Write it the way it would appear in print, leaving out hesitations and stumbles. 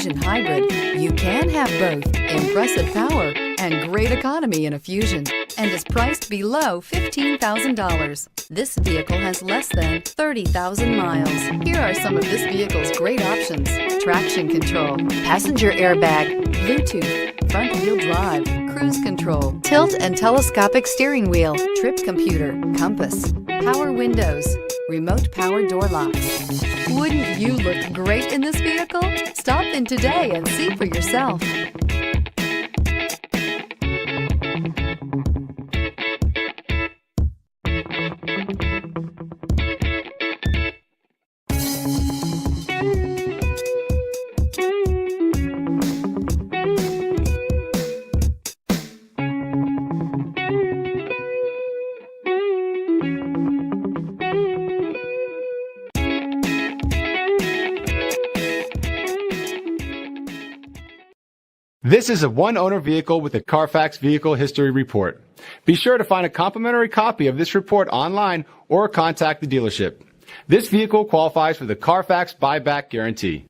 Fusion Hybrid, you can have both impressive power and great economy in a Fusion, and is priced below $15,000. This vehicle has less than 30,000 miles. Here are some of this vehicle's great options: traction control, passenger airbag, Bluetooth, front wheel drive, cruise control, tilt and telescopic steering wheel, trip computer, compass, power windows, remote power door locks. Wouldn't you look great in this vehicle? Stop in today and see for yourself. This is a one-owner vehicle with a Carfax Vehicle History Report. Be sure to find a complimentary copy of this report online or contact the dealership. This vehicle qualifies for the Carfax Buyback Guarantee.